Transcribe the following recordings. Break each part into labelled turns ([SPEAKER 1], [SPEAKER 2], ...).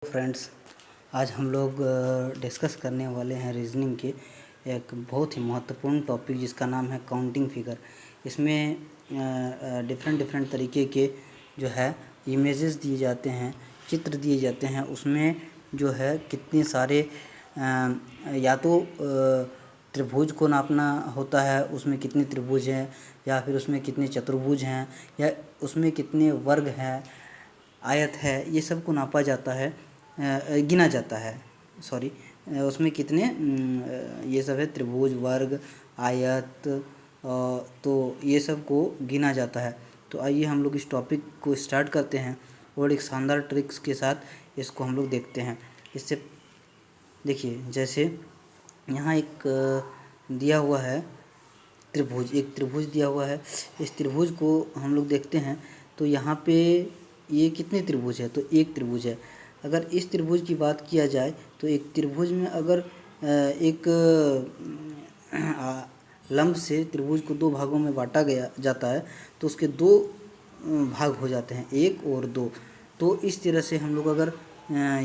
[SPEAKER 1] Friends, आज हम लोग डिस्कस करने वाले हैं रीजनिंग के एक बहुत ही महत्वपूर्ण टॉपिक जिसका नाम है काउंटिंग फिगर। इसमें डिफरेंट तरीके के जो है इमेजेस दिए जाते हैं, चित्र दिए जाते हैं। उसमें जो है कितने सारे या तो त्रिभुज को नापना होता है, उसमें कितने त्रिभुज हैं, या फिर उसमें कितने चतुर्भुज हैं, या उसमें कितने वर्ग हैं, आयत है, ये सब को नापा जाता है, गिना जाता है। सॉरी, उसमें कितने ये सब है, त्रिभुज, वर्ग, आयत, तो ये सब को गिना जाता है। तो आइए हम लोग इस टॉपिक को स्टार्ट करते हैं और एक शानदार ट्रिक्स के साथ इसको हम लोग देखते हैं। इससे देखिए, जैसे यहाँ एक दिया हुआ है त्रिभुज, एक त्रिभुज दिया हुआ है। इस त्रिभुज को हम लोग देखते हैं तो यहाँ पे ये कितने त्रिभुज है, तो एक त्रिभुज है। अगर इस त्रिभुज की बात किया जाए तो एक त्रिभुज में अगर एक लंब से त्रिभुज को दो भागों में बांटा गया जाता है तो उसके दो भाग हो जाते हैं, एक और दो। तो इस तरह से हम लोग अगर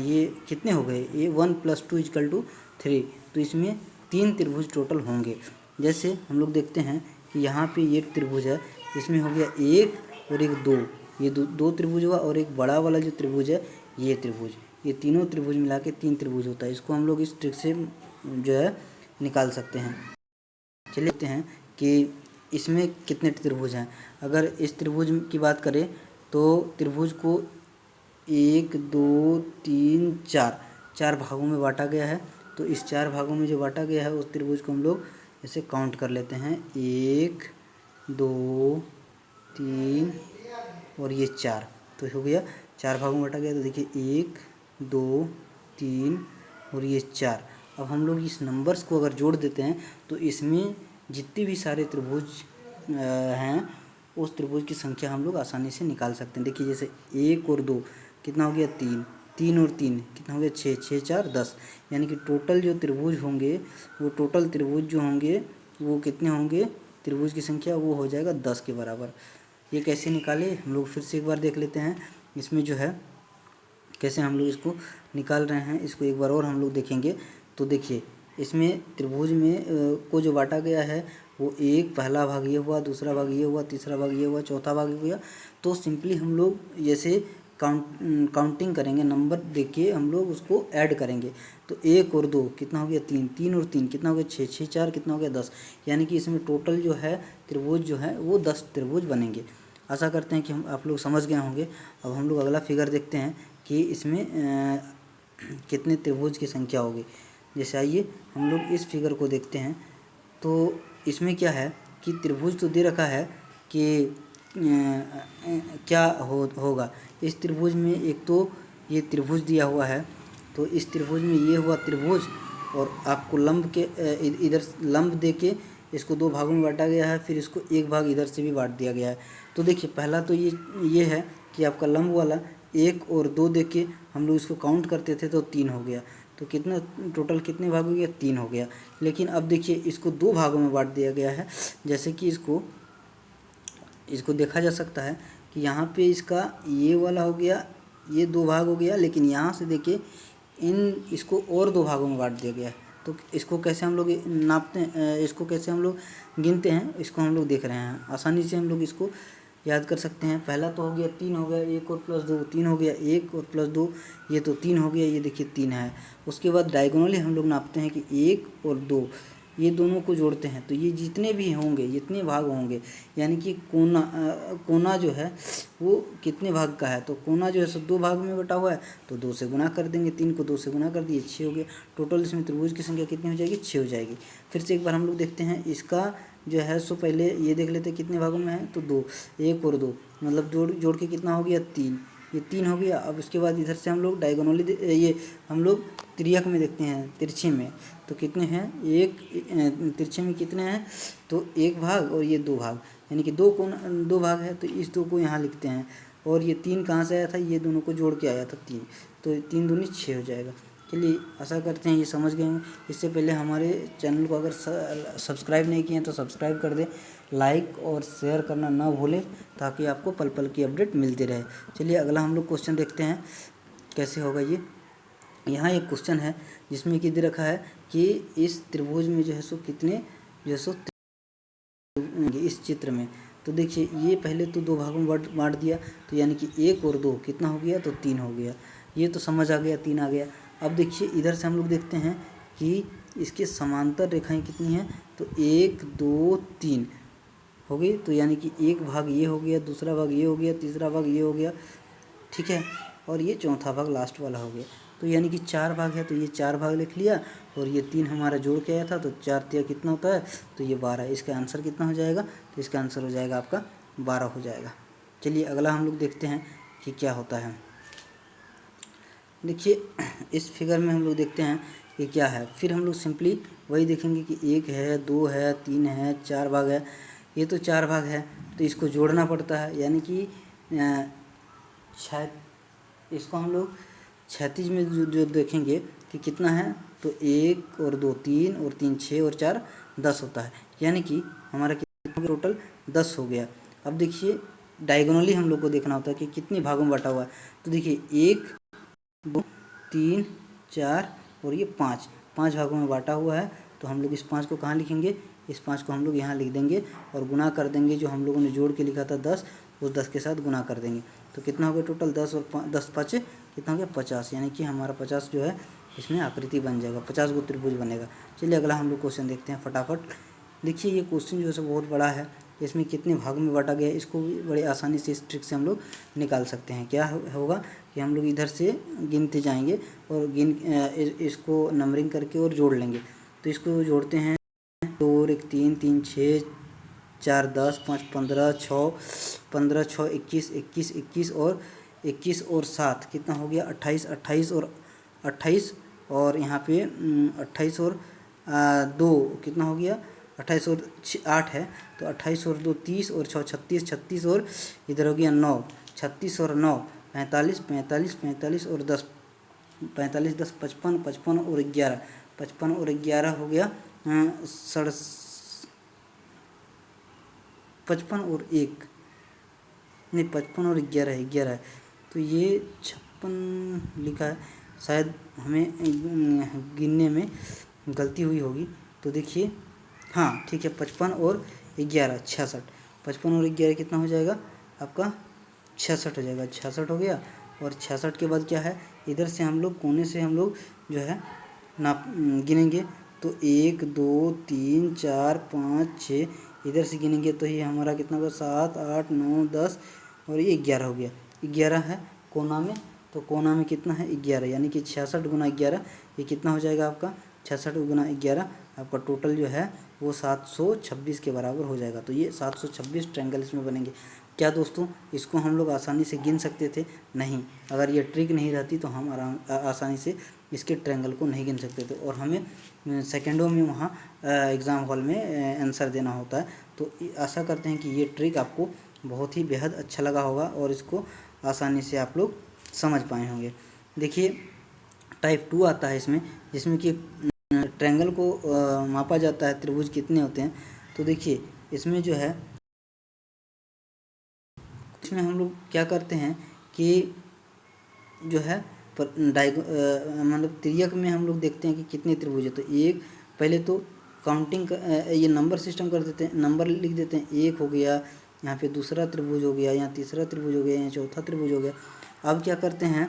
[SPEAKER 1] ये कितने हो गए, ये 1 + 2 = 3, तो इसमें 3 त्रिभुज टोटल होंगे। जैसे हम लोग देखते हैं कि यहाँ पे एक त्रिभुज है, इसमें हो गया एक और एक दो, ये दो त्रिभुज हुआ, और एक बड़ा वाला जो त्रिभुज है ये त्रिभुज, ये तीनों त्रिभुज मिला के 3 त्रिभुज होता है। इसको हम लोग इस ट्रिक से जो है निकाल सकते हैं। चलिए देखते हैं कि इसमें कितने त्रिभुज हैं। अगर इस त्रिभुज की बात करें तो त्रिभुज को 1 2 3 4 भागों में बांटा गया है। तो इस 4 भागों में जो बांटा गया है उस त्रिभुज को हम लोग ऐसे काउंट कर लेते हैं, 1 2 3 और ये 4। तो हो गया 4 भागों में बांटा गया। तो देखिए 1 2 3 और ये 4। अब हम लोग इस नंबर्स को अगर जोड़ देते हैं तो इसमें जितने भी सारे त्रिभुज हैं उस त्रिभुज की संख्या हम लोग आसानी से निकाल सकते हैं। देखिए जैसे 1 और 2 कितना हो गया, 3, 3 और 3 कितना हो गया, 6, 6 4 10। यानी कि टोटल जो त्रिभुज होंगे, वो टोटल त्रिभुज जो होंगे वो कितने होंगे, त्रिभुज की संख्या वो हो जाएगा 10 के बराबर। ये कैसे निकाले हम लोग फिर से एक बार देख लेते हैं। इसमें जो है कैसे हम लोग इसको निकाल रहे हैं, इसको एक बार और हम लोग देखेंगे। तो देखिए इसमें त्रिभुज में को जो बांटा गया है वो एक पहला भाग ये हुआ, दूसरा भाग ये हुआ, तीसरा भाग ये हुआ, चौथा भाग ये हुआ। तो सिंपली हम लोग जैसे काउंटिंग करेंगे, नंबर देख के हम लोग उसको ऐड करेंगे। तो 1 और 2 कितना हो गया, 3, 3 और 3 कितना हो गया, 6, 6 4 कितना हो गया, 10। यानी कि इसमें टोटल जो है त्रिभुज जो है वो 10 त्रिभुज बनेंगे। आशा करते हैं कि आप लोग समझ गए होंगे। अब हम लोग अगला फिगर देखते हैं कि इसमें कितने त्रिभुज की संख्या होगी। जैसे आइए हम लोग इस फिगर को देखते हैं। तो इसमें क्या है कि त्रिभुज तो दे रखा है कि क्या होगा। इस त्रिभुज में एक तो ये त्रिभुज दिया हुआ है, तो इस त्रिभुज में ये हुआ त्रिभुज, और आपको लंब के इधर लंब दे के इसको दो भागों में बांटा गया है, फिर इसको एक भाग इधर से भी बांट दिया गया है। तो देखिए पहला तो ये है कि आपका लंब वाला 1 और 2 दे के हम लोग इसको काउंट करते थे तो 3 हो गया। तो कितना टोटल कितने भाग हो गया, 3 हो गया। लेकिन अब देखिए इसको दो भागों में बांट दिया गया है। जैसे कि इसको देखा जा सकता है कि यहाँ पे इसका ये वाला हो गया, ये 2 भाग हो गया, लेकिन यहाँ से देखिए इसको और 2 भागों में बांट दिया गया है। तो इसको कैसे हम लोग नापते हैं, इसको कैसे हम लोग गिनते हैं, इसको हम लोग देख रहे हैं। आसानी से हम लोग इसको याद कर सकते हैं। पहला तो हो गया 3 हो गया, 1 और प्लस 2 3 हो गया, 1 और प्लस 2 ये तो 3 हो गया, ये देखिए 3 है। उसके बाद डायगोनली हम लोग नापते हैं कि 1 और 2 ये दोनों को जोड़ते हैं तो ये जितने भी होंगे, जितने भाग होंगे, यानी कि कोना जो है वो कितने भाग का है, तो कोना जो है सो 2 भाग में बटा हुआ है, तो 2 से गुना कर देंगे। 3 को 2 से गुना कर दिए, 6 हो गया। टोटल इसमें त्रिभुज की संख्या कितनी हो जाएगी, 6 हो जाएगी। फिर से एक बार हम लोग देखते हैं इसका जो है सो पहले ये देख लेते हैं कितने भागों में है, तो 2, 1 और 2 मतलब जोड़ के कितना हो गया, 3, ये 3 हो गया। अब उसके बाद इधर से हम लोग डायगोनली ये हम लोग तिर्यक में देखते हैं, तिरछे में, तो कितने हैं, एक तिरछे में कितने हैं, तो 1 भाग और ये 2 भाग, यानी कि 2 भाग है। तो इस 2 को यहाँ लिखते हैं, और ये 3 कहाँ से आया था, ये दोनों को जोड़ के आया था 3, तो 3 दूनी 6 हो जाएगा। चलिए आशा करते हैं ये समझ गए होंगे। इससे पहले हमारे चैनल को अगर सब्सक्राइब नहीं किए हैं तो सब्सक्राइब कर दें, लाइक और शेयर करना ना भूलें, ताकि आपको पल पल की अपडेट मिलती रहे। चलिए अगला हम लोग क्वेश्चन देखते हैं कैसे होगा ये। यहाँ एक क्वेश्चन है जिसमें कि दे रखा है कि इस त्रिभुज में जो है सो कितने जो है सो इस चित्र में। तो देखिए ये पहले तो दो भागों में बांट दिया, तो यानी कि 1 और 2 कितना हो गया, तो 3 हो गया। ये तो समझ आ गया, 3 आ गया। अब देखिए इधर से हम लोग देखते हैं कि इसके समांतर रेखाएं कितनी हैं, तो 1 2 3 हो गई। तो यानी कि एक भाग ये हो गया, दूसरा भाग ये हो गया, तीसरा भाग ये हो गया, ठीक है, और ये चौथा भाग लास्ट वाला हो गया। तो यानी कि 4 भाग है, तो ये 4 भाग लिख लिया, और ये 3 हमारा जोड़ के आया था, तो 4 तिया कितना होता है, तो ये 12। इसका आंसर कितना हो जाएगा, तो इसका आंसर हो जाएगा आपका 12 हो जाएगा। चलिए अगला हम लोग देखते हैं कि क्या होता है। देखिए इस फिगर में हम लोग देखते हैं कि क्या है, फिर हम लोग सिंपली वही देखेंगे कि 1 है, 2 है, 3 है, 4 भाग है। ये तो 4 भाग है, तो इसको जोड़ना पड़ता है, यानी कि इसको हम लोग क्षैतिज में जो देखेंगे कि कितना है, तो 1 और 2 3 और 3 6 और 4 10 होता है, यानी कि हमारा कितना टोटल 10 हो गया। अब देखिए डायगोनली हम लोग को देखना होता है कि कितने भागों में बांटा हुआ है। तो देखिए 1 2 3 4 और ये 5 भागों में बांटा हुआ है। तो हम लोग इस 5 को कहाँ लिखेंगे, इस 5 को हम लोग यहाँ लिख देंगे और गुना कर देंगे, जो हम लोगों ने जोड़ के लिखा था 10, उस 10 के साथ गुना कर देंगे। तो कितना हो गया टोटल 10 और 10 5 कितना हो गया 50, यानी कि हमारा 50 जो है इसमें आकृति बन जाएगा, 50 गो त्रिभुज बनेगा। चलिए अगला हम लोग क्वेश्चन देखते हैं फटाफट। देखिए ये क्वेश्चन जो है बहुत बड़ा है, इसमें कितने भागों में बांटा गया है, इसको भी बड़े आसानी से इस ट्रिक से हम लोग निकाल सकते हैं। क्या होगा कि हम लोग इधर से गिनते जाएंगे और इसको नंबरिंग करके और जोड़ लेंगे। तो इसको जोड़ते हैं, 2 और 1 3 3 6 4 10 5 15 6 15 6 21 21 21 और 7 कितना हो गया 28 28 और यहाँ पे 28 और 2 कितना हो गया 28 और 8 है, तो 28 और 2 30 और 6 36 36 और इधर हो गया 9 36 और 9 45 45 45 और 10 45 10 55 55 और 11 55 और 11 हो गया 55 और 1 नहीं 55 और 11 है, तो ये 56 लिखा है, शायद हमें गिनने में गलती हुई होगी। तो देखिए हाँ ठीक है, 55 और 11 66, 55 और 11 कितना हो जाएगा आपका 66 हो जाएगा, 66 हो गया। और 66 के बाद क्या है, इधर से हम लोग कोने से हम लोग जो है नाप गिनेंगे, तो 1 2 3 4 5 6 इधर से गिनेंगे, तो ये हमारा कितना होगा 7 8 9 10 और ये 11 हो गया, 11 है कोना में, तो कोना में कितना है 11, यानी कि 66 गुना 11 ये कितना हो जाएगा आपका 66 गुना 11 आपका टोटल जो है वो 726 के बराबर हो जाएगा। तो ये 726 ट्रायंगल इसमें बनेंगे। क्या दोस्तों इसको हम लोग आसानी से गिन सकते थे? नहीं, अगर ये ट्रिक नहीं रहती तो हम आसानी से इसके ट्रायंगल को नहीं गिन सकते थे, और हमें सेकेंडों में वहाँ एग्ज़ाम हॉल में आंसर देना होता है। तो आशा करते हैं कि ये ट्रिक आपको बहुत ही बेहद अच्छा लगा होगा और इसको आसानी से आप लोग समझ पाए होंगे। देखिए टाइप 2 आता है इसमें, जिसमें कि ट्रायंगल को मापा जाता है, त्रिभुज कितने होते हैं। तो देखिए इसमें जो है, इसमें हम लोग क्या करते हैं कि जो है मतलब त्रियक में हम लोग देखते हैं कि कितने त्रिभुज है। तो एक पहले तो काउंटिंग ये नंबर सिस्टम कर देते हैं, नंबर लिख देते हैं, 1 हो गया, यहाँ पे दूसरा त्रिभुज हो गया, यहाँ तीसरा त्रिभुज हो गया, यहाँ चौथा त्रिभुज हो गया। अब क्या करते हैं,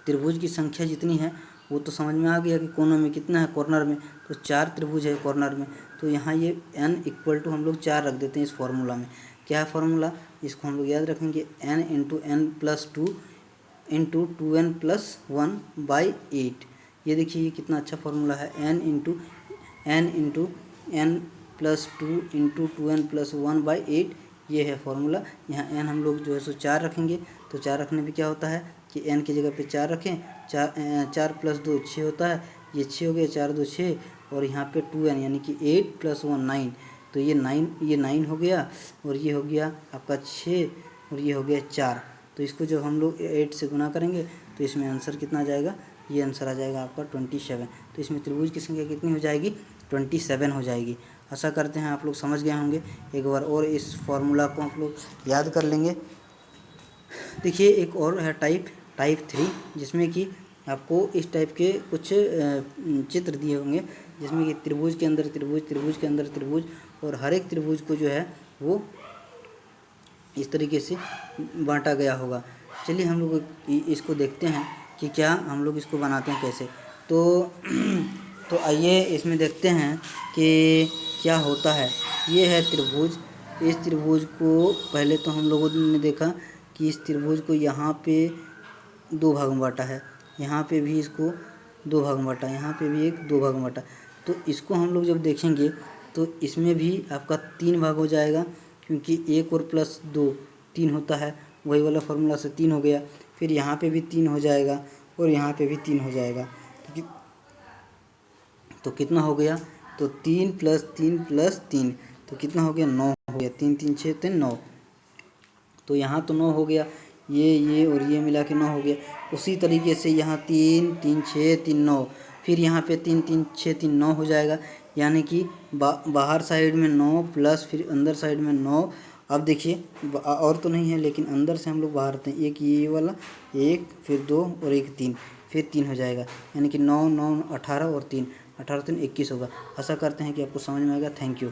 [SPEAKER 1] त्रिभुज की संख्या जितनी है वो तो समझ में आ गया कि कोनों में कितना है, कॉर्नर में तो 4 त्रिभुज है कॉर्नर में, तो यहाँ ये n = हम लोग 4 रख देते हैं इस फॉर्मूला में। क्या है फार्मूला, इसको हम लोग याद रखेंगे, n × n + 2 × 2n + 1/8। ये देखिए ये कितना अच्छा फार्मूला है, n × n + 2 × 2n + 1/8, ये है फार्मूला। यहाँ n हम लोग जो है सो 4 रखेंगे, तो 4 रखने पे क्या होता है कि n की जगह पे 4 रखें, 4 + 2 6 होता है, ये 6 हो गया, 4 2 6, और यहाँ पे 2n यानी कि 8 + 1 9, तो ये 9 हो गया, और ये हो गया आपका 6, और ये हो गया 4। तो इसको जब हम लोग 8 से गुना करेंगे तो इसमें आंसर कितना आ जाएगा, ये आंसर आ जाएगा आपका 27। तो इसमें त्रिभुज की संख्या कितनी हो जाएगी, 27 हो जाएगी। आशा करते हैं आप लोग समझ गए होंगे। एक बार और इस फॉर्मूला को आप लोग याद कर लेंगे। देखिए एक और है टाइप 3, जिसमें कि आपको इस टाइप के कुछ चित्र दिए होंगे जिसमें कि त्रिभुज के अंदर त्रिभुज, त्रिभुज के अंदर त्रिभुज, और हर एक त्रिभुज को जो है वो इस तरीके से बांटा गया होगा। चलिए हम लोग इसको देखते हैं कि क्या हम लोग इसको बनाते हैं कैसे। तो आइए इसमें देखते हैं कि क्या होता है। ये है त्रिभुज। इस त्रिभुज को पहले तो हम लोगों ने देखा कि इस त्रिभुज को यहाँ पे दो भाग में बांटा है, यहाँ पे भी इसको दो भाग में बांटा, यहाँ पे भी एक दो भाग में बांटा। तो इसको हम लोग जब देखेंगे तो इसमें भी आपका 3 भाग हो जाएगा, क्योंकि 1 और प्लस 2 3 होता है, वही वाला फार्मूला से 3 हो गया। फिर यहाँ पे भी 3 हो जाएगा और यहाँ पे भी 3 हो जाएगा। तो कितना हो गया? तो 3 + 3 + 3 तो कितना हो गया? 9 हो गया। 3 3 6 3 9। तो यहाँ तो 9 हो गया, ये और ये मिला के 9 हो गया। उसी तरीके से यहाँ 3 3 6 3 9, फिर यहाँ पे 3 3 6 3 9 हो जाएगा। यानी कि बाहर साइड में 9 प्लस फिर अंदर साइड में 9। अब देखिए और तो नहीं है, लेकिन अंदर से हम लोग बाहर आते हैं, एक ये वाला, एक फिर 2 और एक 3, फिर 3 हो जाएगा। यानी कि 9 9 18 और 3 18 3 21 होगा। आशा करते हैं कि आपको समझ में आएगा। Thank you.